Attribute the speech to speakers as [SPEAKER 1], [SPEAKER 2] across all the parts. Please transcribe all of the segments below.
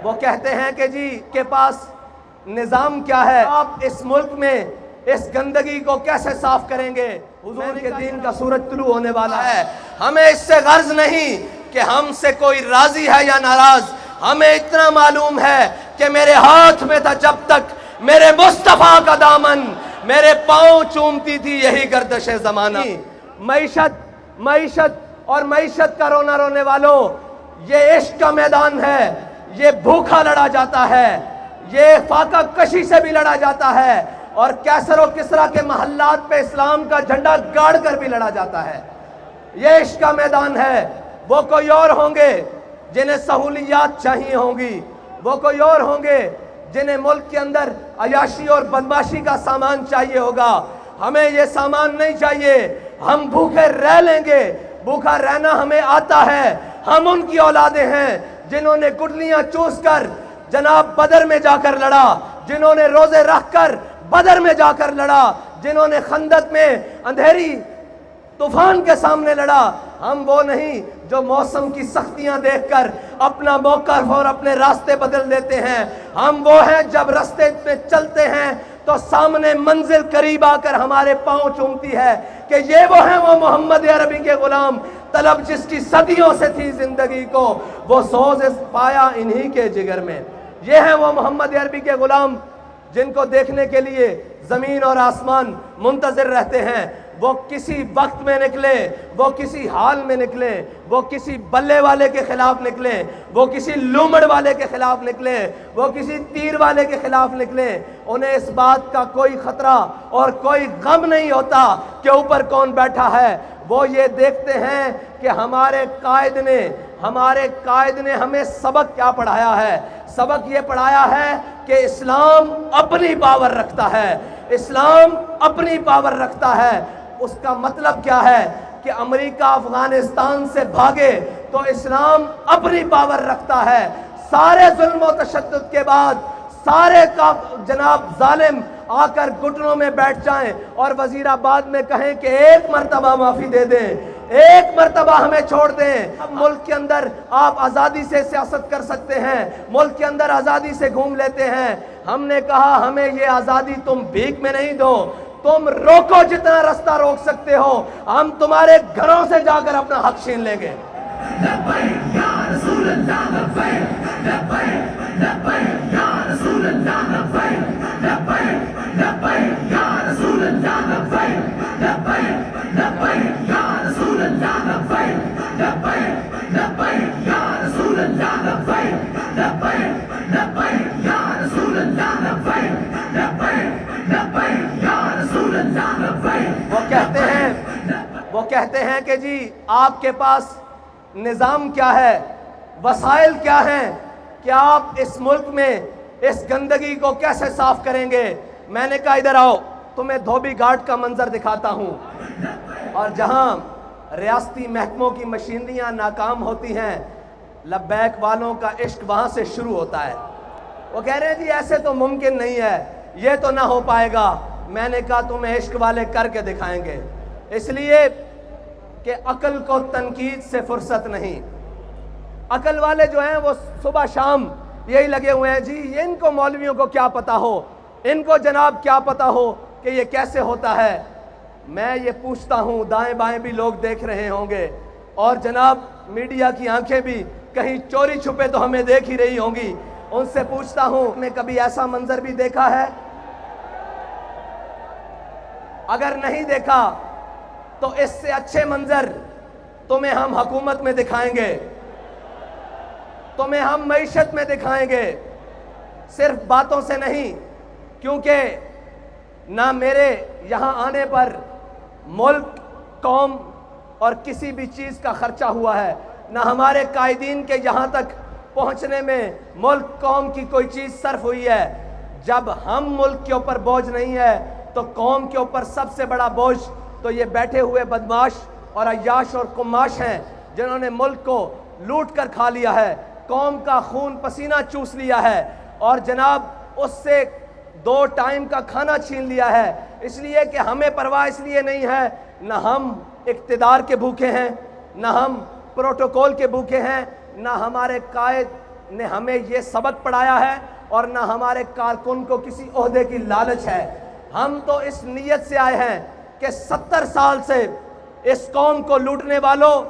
[SPEAKER 1] وہ کہتے ہیں کہ جی کے پاس نظام کیا ہے، آپ اس ملک میں اس گندگی کو کیسے صاف کریں گے؟ حضور کے دین کا سورج طلوع ہونے والا ہے۔ ہمیں اس سے غرض نہیں کہ ہم سے کوئی راضی ہے یا ناراض، ہمیں اتنا معلوم ہے کہ میرے ہاتھ میں تھا جب تک میرے مصطفیٰ کا دامن، میرے پاؤں چومتی تھی یہی گردش زمانہ۔ معیشت اور معیشت کا رونا رونے والوں، یہ عشق کا میدان ہے، یہ بھوکا لڑا جاتا ہے، یہ فاقہ کشی سے بھی لڑا جاتا ہے، اور کیسر و کسرا کے محلات پہ اسلام کا جھنڈا گاڑ کر بھی لڑا جاتا ہے۔ یہ عشق کا میدان ہے۔ وہ کوئی اور ہوں گے جنہیں سہولیات چاہیے ہوں گی، وہ کوئی اور ہوں گے جنہیں ملک کے اندر عیاشی اور بدماشی کا سامان چاہیے ہوگا۔ ہمیں یہ سامان نہیں چاہیے، ہم بھوکے رہ لیں گے، بھوکا رہنا ہمیں آتا ہے۔ ہم ان کی اولادیں ہیں جنہوں نے گٹلیاں چوس کر جناب بدر میں جا کر لڑا، جنہوں نے روزے رکھ کر بدر میں جا کر لڑا، جنہوں نے خندق میں اندھیری طوفان کے سامنے لڑا۔ ہم وہ نہیں جو موسم کی سختیاں دیکھ کر اپنا موقف اور اپنے راستے بدل دیتے ہیں۔ ہم وہ ہیں جب راستے میں چلتے ہیں تو سامنے منزل قریب آ کر ہمارے پاؤں چومتی ہے کہ یہ وہ ہیں، وہ محمد عربی کے غلام، طلب جس کی صدیوں سے تھی زندگی کو، وہ سوز پایا انہی کے جگر میں۔ یہ ہیں وہ محمد عربی کے غلام جن کو دیکھنے کے لیے زمین اور آسمان منتظر رہتے ہیں۔ وہ کسی وقت میں نکلے، وہ کسی حال میں نکلے، وہ کسی بلے والے کے خلاف نکلے، وہ کسی لومڑ والے کے خلاف نکلے، وہ کسی تیر والے کے خلاف نکلے، انہیں اس بات کا کوئی خطرہ اور کوئی غم نہیں ہوتا کہ اوپر کون بیٹھا ہے۔ وہ یہ دیکھتے ہیں کہ ہمارے قائد نے ہمیں سبق کیا پڑھایا ہے۔ سبق یہ پڑھایا ہے کہ اسلام اپنی پاور رکھتا ہے، اسلام اپنی پاور رکھتا ہے۔ اس کا مطلب کیا ہے کہ امریکہ افغانستان سے بھاگے تو اسلام اپنی پاور رکھتا ہے۔ سارے ظلم و تشدد کے بعد سارے جناب ظالم آ کر گھٹنوں میں بیٹھ جائیں اور وزیر آباد میں کہیں کہ ایک مرتبہ معافی دے دیں، ایک مرتبہ ہمیں چھوڑ دیں۔ ملک کے اندر آپ آزادی سے سیاست کر سکتے ہیں، ملک کے اندر آزادی سے گھوم لیتے ہیں۔ ہم نے کہا ہمیں یہ آزادی تم بھیک میں نہیں دو، تم روکو جتنا رستہ روک سکتے ہو، ہم تمہارے گھروں سے جا کر اپنا حق چھین لیں گے۔ لبیک یا رسول اللہ لبیک، لبیک لبیک یا رسول اللہ لبیک، لبیک لبیک یا رسول اللہ لبیک، لبیک لبیک یا رسول اللہ لبیک، لبیک لبیک یا رسول اللہ لبیک، لبیک لبیک یا رسول اللہ لبیک، لبیک لبیک یا رسول اللہ لبیک۔ وہ کہتے ہیں کہ جی آپ کے پاس نظام کیا ہے، وسائل کیا ہیں کہ آپ اس ملک میں اس گندگی کو کیسے صاف کریں گے؟ میں نے کہا ادھر آؤ، تمہیں دھوبی گھاٹ کا منظر دکھاتا ہوں، اور جہاں ریاستی محکموں کی مشینریاں ناکام ہوتی ہیں، لبیک والوں کا عشق وہاں سے شروع ہوتا ہے۔ وہ کہہ رہے ہیں جی ایسے تو ممکن نہیں ہے، یہ تو نہ ہو پائے گا۔ میں نے کہا تمہیں عشق والے کر کے دکھائیں گے، اس لیے کہ عقل کو تنقید سے فرصت نہیں۔ عقل والے جو ہیں وہ صبح شام یہی لگے ہوئے ہیں جی ان کو مولویوں کو کیا پتا ہو، ان کو جناب کیا پتا ہو کہ یہ کیسے ہوتا ہے۔ میں یہ پوچھتا ہوں، دائیں بائیں بھی لوگ دیکھ رہے ہوں گے، اور جناب میڈیا کی آنکھیں بھی کہیں چوری چھپے تو ہمیں دیکھ ہی رہی ہوں گی، ان سے پوچھتا ہوں میں کبھی ایسا منظر بھی دیکھا ہے؟ اگر نہیں دیکھا تو اس سے اچھے منظر تمہیں ہم حکومت میں دکھائیں گے، تمہیں ہم معیشت میں دکھائیں گے، صرف باتوں سے نہیں، کیونکہ نہ میرے یہاں آنے پر ملک، قوم اور کسی بھی چیز کا خرچہ ہوا ہے، نہ ہمارے قائدین کے یہاں تک پہنچنے میں ملک قوم کی کوئی چیز صرف ہوئی ہے۔ جب ہم ملک کے اوپر بوجھ نہیں ہے تو قوم کے اوپر سب سے بڑا بوجھ تو یہ بیٹھے ہوئے بدماش اور عیاش اور قماش ہیں جنہوں نے ملک کو لوٹ کر کھا لیا ہے، قوم کا خون پسینہ چوس لیا ہے، اور جناب اس سے 2 ٹائم کا کھانا چھین لیا ہے۔ اس لیے کہ ہمیں پرواہ اس لیے نہیں ہے، نہ ہم اقتدار کے بھوکے ہیں، نہ ہم پروٹوکول کے بھوکے ہیں، نہ ہمارے قائد نے ہمیں یہ سبق پڑھایا ہے اور نہ ہمارے کارکن کو کسی عہدے کی لالچ ہے۔ ہم تو اس نیت سے آئے ہیں کہ 70 سال سے اس قوم کو لوٹنے والوں،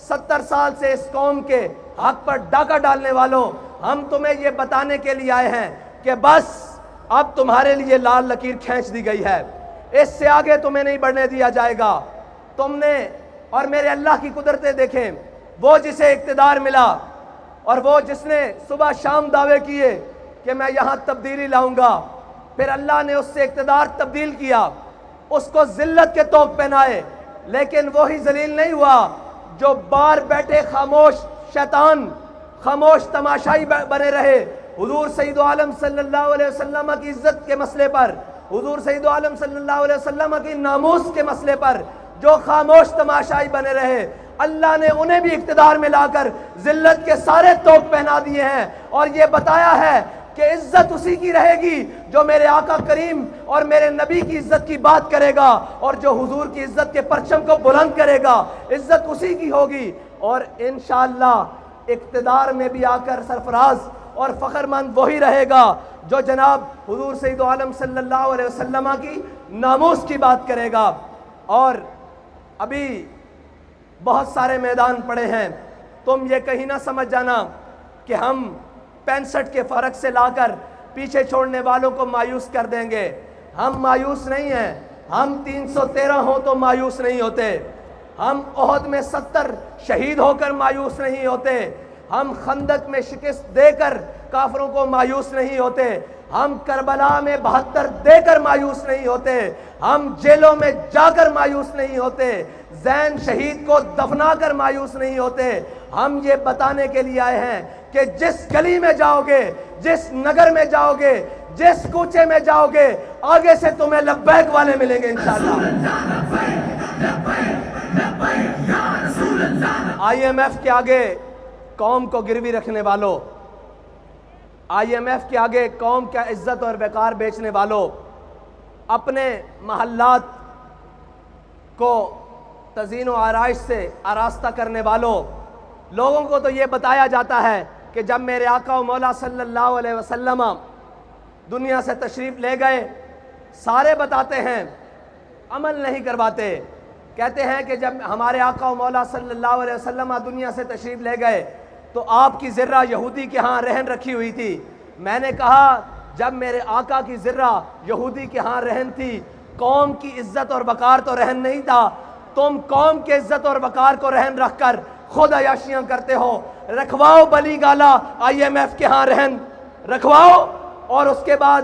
[SPEAKER 1] 70 سال سے اس قوم کے حق پر ڈاکہ ڈالنے والوں، ہم تمہیں یہ بتانے کے لیے آئے ہیں کہ بس اب تمہارے لیے لال لکیر کھینچ دی گئی ہے، اس سے آگے تمہیں نہیں بڑھنے دیا جائے گا۔ تم نے اور میرے اللہ کی قدرتیں دیکھیں، وہ جسے اقتدار ملا اور وہ جس نے صبح شام دعوے کیے کہ میں یہاں تبدیلی لاؤں گا، پھر اللہ نے اس سے اقتدار تبدیل کیا، اس کو ذلت کے طوق پہنائے، لیکن وہی ذلیل نہیں ہوا جو بار بیٹھے خاموش شیطان، خاموش تماشائی بنے رہے حضور سید عالم صلی اللہ علیہ وسلم کی عزت کے مسئلے پر، حضور سید عالم صلی اللہ علیہ وسلم کی ناموس کے مسئلے پر جو خاموش تماشائی بنے رہے، اللہ نے انہیں بھی اقتدار میں لا کر ذلت کے سارے طوق پہنا دیے ہیں اور یہ بتایا ہے کہ عزت اسی کی رہے گی جو میرے آقا کریم اور میرے نبی کی عزت کی بات کرے گا، اور جو حضور کی عزت کے پرچم کو بلند کرے گا عزت اسی کی ہوگی، اور انشاءاللہ اقتدار میں بھی آ کر سرفراز اور فخر مند وہی رہے گا جو جناب حضور سید عالم صلی اللہ علیہ وسلم کی ناموس کی بات کرے گا۔ اور ابھی بہت سارے میدان پڑے ہیں، تم یہ کہیں نہ سمجھ جانا کہ ہم 65 کے فرق سے لا کر پیچھے چھوڑنے والوں کو مایوس کر دیں گے۔ ہم مایوس نہیں ہیں، ہم 313 ہوں تو مایوس نہیں ہوتے، ہم احد میں 70 شہید ہو کر مایوس نہیں ہوتے، ہم خندق میں شکست دے کر کافروں کو مایوس نہیں ہوتے، ہم کربلا میں 72 دے کر مایوس نہیں ہوتے، ہم جیلوں میں جا کر مایوس نہیں ہوتے، زین شہید کو دفنا کر مایوس نہیں ہوتے۔ ہم یہ بتانے کے لیے آئے ہیں کہ جس گلی میں جاؤ گے، جس نگر میں جاؤ گے، جس کوچے میں جاؤ گے، آگے سے تمہیں لبیک والے ملیں گے انشاءاللہ۔ آئی ایم ایف کے آگے قوم کو گروی رکھنے والوں، آئی ایم ایف کے آگے قوم کا عزت اور وقار بیچنے والوں، اپنے محلات کو تزئین و آرائش سے آراستہ کرنے والوں، لوگوں کو تو یہ بتایا جاتا ہے کہ جب میرے آقا و مولا صلی اللہ علیہ وسلم دنیا سے تشریف لے گئے، سارے بتاتے ہیں، عمل نہیں کرواتے، کہتے ہیں کہ جب ہمارے آقا و مولا صلی اللہ علیہ وسلم دنیا سے تشریف لے گئے تو آپ کی ذرہ یہودی کے ہاں رہن رکھی ہوئی تھی۔ میں نے کہا جب میرے آقا کی ذرہ یہودی کے ہاں رہن تھی، قوم کی عزت اور وقار تو رہن نہیں تھا، تم قوم کے عزت اور وقار کو رہن رکھ کر خود عیاشیاں کرتے ہو۔ رکھواؤ بلی گالا آئی ایم ایف کے ہاں رہن رکھواؤ، اور اس کے بعد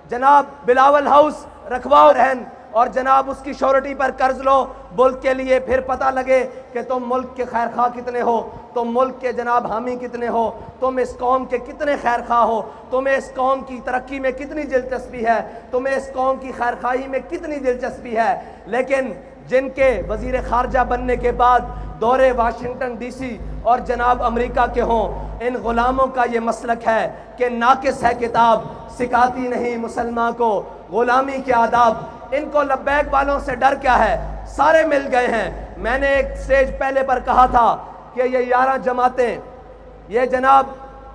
[SPEAKER 1] جناب بلاول ہاؤس رکھواؤ رہن، اور جناب اس کی شورٹی پر قرض لو ملک کے لیے، پھر پتہ لگے کہ تم ملک کے خیر خواہ کتنے ہو، تم ملک کے جناب حامی کتنے ہو، تم اس قوم کے کتنے خیر خواہ ہو، تمہیں اس قوم کی ترقی میں کتنی دلچسپی ہے، تمہیں اس قوم کی خیر خواہی میں کتنی دلچسپی ہے۔ لیکن جن کے وزیر خارجہ بننے کے بعد دورے واشنگٹن ڈی سی اور جناب امریکہ کے ہوں، ان غلاموں کا یہ مسلک ہے کہ ناقص ہے کتاب، سکھاتی نہیں مسلمان کو غلامی کے آداب۔ ان کو لبیک والوں سے ڈر کیا ہے؟ سارے مل گئے ہیں۔ میں نے ایک سٹیج پہلے پر کہا تھا کہ یہ 11 جماعتیں، یہ جناب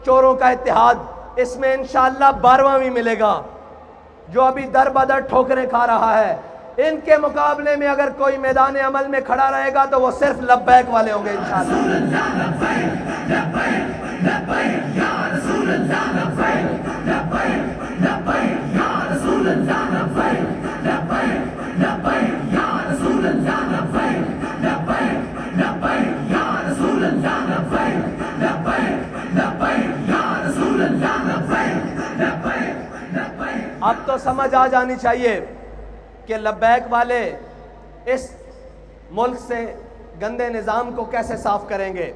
[SPEAKER 1] چوروں کا اتحاد، اس میں انشاءاللہ 12واں بھی ملے گا جو ابھی در بدر ٹھوکریں کھا رہا ہے۔ ان کے مقابلے میں اگر کوئی میدان عمل میں کھڑا رہے گا تو وہ صرف لبیک والے ہوں گے انشاءاللہ۔ اب تو سمجھ آ جانی چاہیے کہ لبیک والے اس ملک سے گندے نظام کو کیسے صاف کریں گے،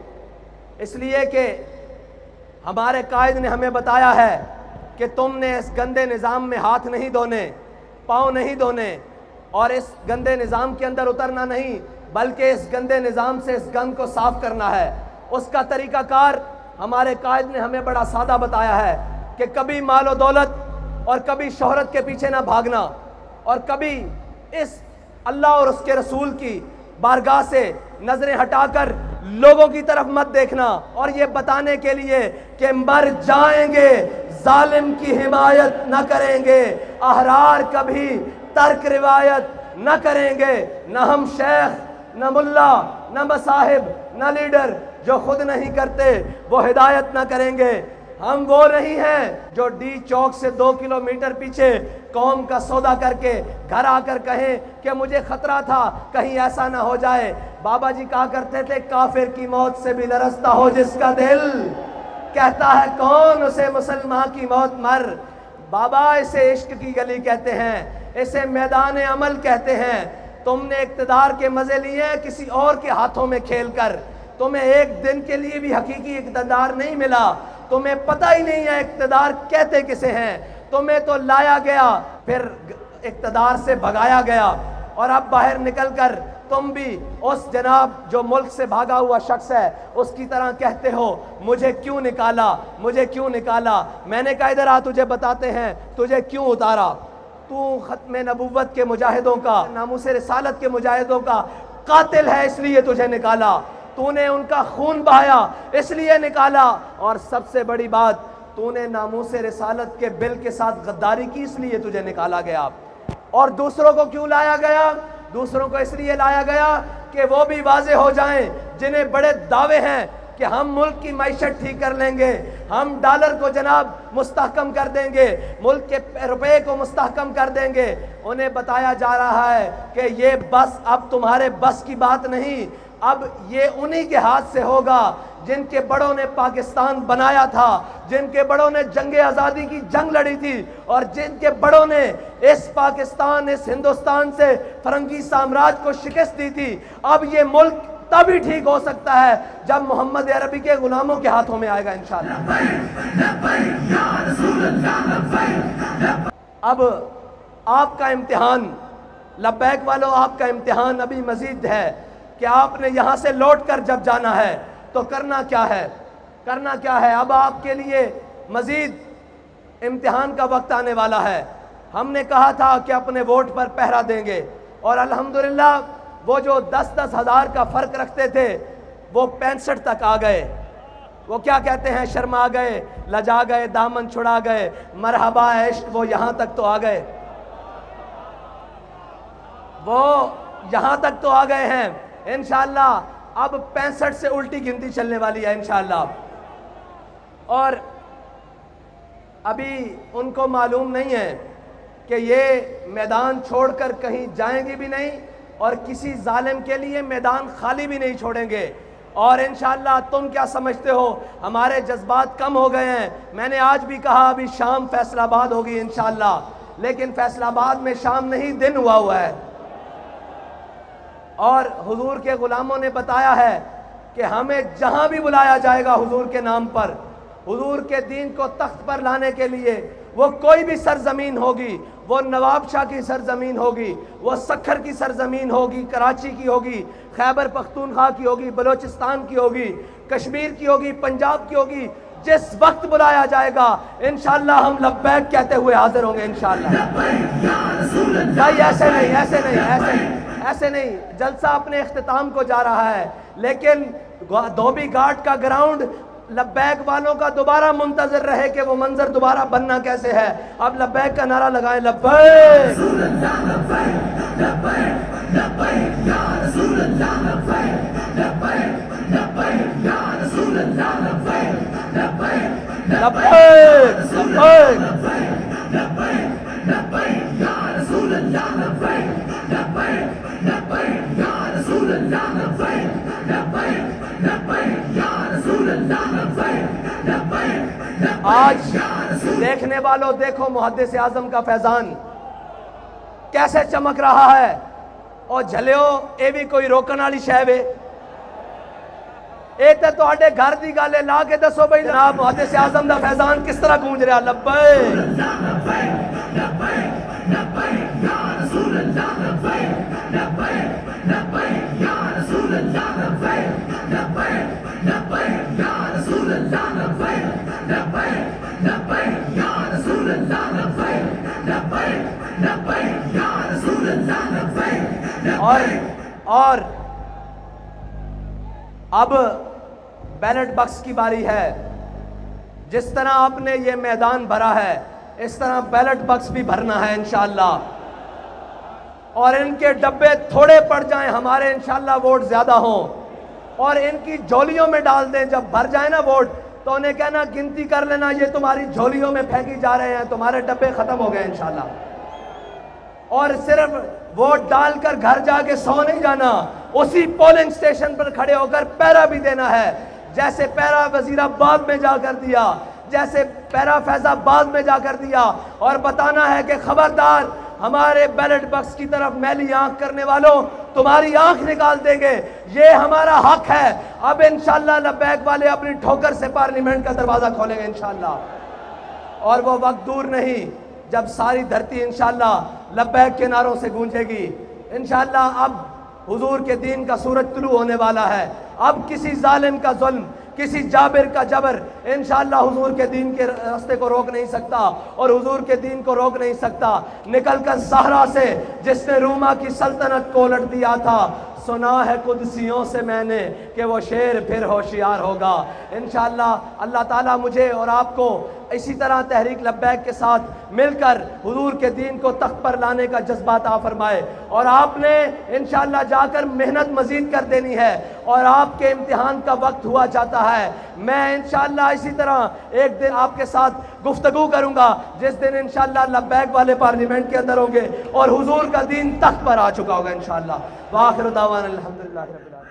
[SPEAKER 1] اس لیے کہ ہمارے قائد نے ہمیں بتایا ہے کہ تم نے اس گندے نظام میں ہاتھ نہیں دھونے، پاؤں نہیں دھونے، اور اس گندے نظام کے اندر اترنا نہیں، بلکہ اس گندے نظام سے اس گند کو صاف کرنا ہے۔ اس کا طریقہ کار ہمارے قائد نے ہمیں بڑا سادہ بتایا ہے کہ کبھی مال و دولت اور کبھی شہرت کے پیچھے نہ بھاگنا، اور کبھی اس اللہ اور اس کے رسول کی بارگاہ سے نظریں ہٹا کر لوگوں کی طرف مت دیکھنا، اور یہ بتانے کے لیے کہ مر جائیں گے ظالم کی حمایت نہ کریں گے، احرار کبھی ترک روایت نہ کریں گے، نہ ہم شیخ، نہ ملا، نہ مصاحب، نہ لیڈر جو خود نہیں کرتے وہ ہدایت نہ کریں گے۔ ہم وہ نہیں ہیں جو ڈی چوک سے 2 کلومیٹر پیچھے قوم کا سودا کر کے گھر آ کر کہیں کہ مجھے خطرہ تھا کہیں ایسا نہ ہو جائے۔ بابا جی کہا کرتے تھے کافر کی موت سے بھی لرزتا ہو جس کا دل، کہتا ہے کون اسے مسلمان کی موت مر۔ بابا اسے عشق کی گلی کہتے ہیں، اسے میدان عمل کہتے ہیں۔ تم نے اقتدار کے مزے لیے ہیں کسی اور کے ہاتھوں میں کھیل کر، تمہیں ایک دن کے لیے بھی حقیقی اقتدار نہیں ملا، تمہیں پتہ ہی نہیں ہے اقتدار کہتے کسے ہیں۔ تمہیں تو لایا گیا پھر اقتدار سے بھگایا گیا، اور اب باہر نکل کر تم بھی اس جناب جو ملک سے بھاگا ہوا شخص ہے اس کی طرح کہتے ہو مجھے کیوں نکالا، مجھے کیوں نکالا۔ میں نے کہا ادھر آ، تجھے بتاتے ہیں تجھے کیوں اتارا۔ تو ختم نبوت کے مجاہدوں کا، ناموس رسالت کے مجاہدوں کا قاتل ہے، اس لیے تجھے نکالا۔ تو نے ان کا خون بہایا اس لیے نکالا، اور سب سے بڑی بات تو نے ناموس رسالت کے بل کے ساتھ غداری کی اس لیے تجھے نکالا گیا۔ اور دوسروں کو کیوں لایا گیا؟ دوسروں کو اس لیے لایا گیا کہ وہ بھی واضح ہو جائیں جنہیں بڑے دعوے ہیں کہ ہم ملک کی معیشت ٹھیک کر لیں گے، ہم ڈالر کو جناب مستحکم کر دیں گے، ملک کے روپے کو مستحکم کر دیں گے۔ انہیں بتایا جا رہا ہے کہ یہ بس اب تمہارے بس کی بات نہیں، اب یہ انہی کے ہاتھ سے ہوگا جن کے بڑوں نے پاکستان بنایا تھا، جن کے بڑوں نے جنگ آزادی کی جنگ لڑی تھی، اور جن کے بڑوں نے اس پاکستان، اس ہندوستان سے فرنگی سامراج کو شکست دی تھی۔ اب یہ ملک تبھی ٹھیک ہو سکتا ہے جب محمد عربی کے غلاموں کے ہاتھوں میں آئے گا انشاءاللہ۔ اب آپ کا امتحان، لبیک والوں، آپ کا امتحان ابھی مزید ہے کہ آپ نے یہاں سے لوٹ کر جب جانا ہے تو کرنا کیا ہے، کرنا کیا ہے۔ اب آپ کے لیے مزید امتحان کا وقت آنے والا ہے۔ ہم نے کہا تھا کہ اپنے ووٹ پر پہرا دیں گے، اور الحمدللہ وہ جو 10-10 ہزار کا فرق رکھتے تھے وہ 65 تک آ گئے۔ وہ کیا کہتے ہیں، شرما گئے، لجا گئے، دامن چھڑا گئے، مرحبا عشق، وہ یہاں تک تو آ گئے، وہ یہاں تک تو آ گئے ہیں انشاءاللہ۔ اب 65 سے الٹی گنتی چلنے والی ہے انشاءاللہ، اور ابھی ان کو معلوم نہیں ہے کہ یہ میدان چھوڑ کر کہیں جائیں گے بھی نہیں، اور کسی ظالم کے لیے میدان خالی بھی نہیں چھوڑیں گے۔ اور انشاءاللہ تم کیا سمجھتے ہو ہمارے جذبات کم ہو گئے ہیں؟ میں نے آج بھی کہا ابھی شام فیصل آباد ہوگی انشاءاللہ، لیکن فیصل آباد میں شام نہیں دن ہوا ہے، اور حضور کے غلاموں نے بتایا ہے کہ ہمیں جہاں بھی بلایا جائے گا حضور کے نام پر، حضور کے دین کو تخت پر لانے کے لیے، وہ کوئی بھی سرزمین ہوگی، وہ نواب شاہ کی سرزمین ہوگی، وہ سکھر کی سرزمین ہوگی، کراچی کی ہوگی، خیبر پختونخوا کی ہوگی، بلوچستان کی ہوگی، کشمیر کی ہوگی، پنجاب کی ہوگی، جس وقت بلایا جائے گا انشاءاللہ ہم لبیک کہتے ہوئے حاضر ہوں گے انشاءاللہ۔ بھائی ایسے نہیں، ایسے نہیں، ایسے نہیں، ایسے نہیں۔ جلسہ اپنے اختتام کو جا رہا ہے، لیکن دھوبی گھاٹ کا گراؤنڈ لبیک والوں کا دوبارہ منتظر رہے کہ وہ منظر دوبارہ بننا کیسے ہے۔ اب لبیک کا نعرہ لگائیں، لبیک آج دیکھنے والوں دیکھو محدث اعظم کا فیضان کیسے چمک رہا ہے، اور جھلیو اے بھی کوئی روکن والی شے وے، اے تے تواڈے گھر دی گل ہے، لا کے دسو بھائی جناب محدث اعظم دا فیضان کس طرح گونج رہا۔ لبیک اب بیلٹ بکس کی باری ہے. جس طرح آپ نے یہ میدان بھرا ہے اس طرح بیلٹ بکس بھی بھرنا ہے انشاءاللہ. اور ان کے ڈبے تھوڑے پڑ جائیں, ہمارے انشاءاللہ ووٹ زیادہ ہوں, اور ان کی جھولیوں میں ڈال دیں. جب بھر جائے نا ووٹ تو انہیں کہنا گنتی کر لینا, یہ تمہاری جھولیوں میں پھینکی جا رہے ہیں, تمہارے ڈبے ختم ہو گئے انشاءاللہ. اور صرف ووٹ ڈال کر گھر جا کے سو نہیں جانا, اسی پولنگ سٹیشن پر کھڑے ہو کر پیرا بھی دینا ہے. جیسے پیرا وزیر آباد میں جا کر دیا, جیسے پیرا فیض آباد میں جا کر دیا, اور بتانا ہے کہ خبردار ہمارے بیلٹ بکس کی طرف میلی آنکھ کرنے والوں, تمہاری آنکھ نکال دیں گے, یہ ہمارا حق ہے. اب انشاءاللہ لبیک والے اپنی ٹھوکر سے پارلیمنٹ کا دروازہ کھولیں گے انشاءاللہ. اور وہ وقت دور نہیں جب ساری دھرتی انشاءاللہ لبیک کے نعروں سے گونجے گی انشاءاللہ. اب حضور کے دین کا سورج طلوع ہونے والا ہے. اب کسی ظالم کا ظلم, کسی جابر کا جبر انشاءاللہ حضور کے دین کے راستے کو روک نہیں سکتا, اور حضور کے دین کو روک نہیں سکتا. نکل کر زہرا سے جس نے روما کی سلطنت کو الٹ دیا تھا, سنا ہے قدسیوں سے میں نے کہ وہ شیر پھر ہوشیار ہوگا. انشاءاللہ اللہ تعالیٰ مجھے اور آپ کو اسی طرح تحریک لبیک کے ساتھ مل کر حضور کے دین کو تخت پر لانے کا جذبہ عطا فرمائے. اور آپ نے انشاءاللہ جا کر محنت مزید کر دینی ہے, اور آپ کے امتحان کا وقت ہوا جاتا ہے. میں انشاءاللہ اسی طرح ایک دن آپ کے ساتھ گفتگو کروں گا جس دن انشاءاللہ لبیک والے پارلیمنٹ کے اندر ہوں گے اور حضور کا دین تخت پر آ چکا ہوگا انشاءاللہ. وآخر دعوانا الحمدللہ رب العالمین.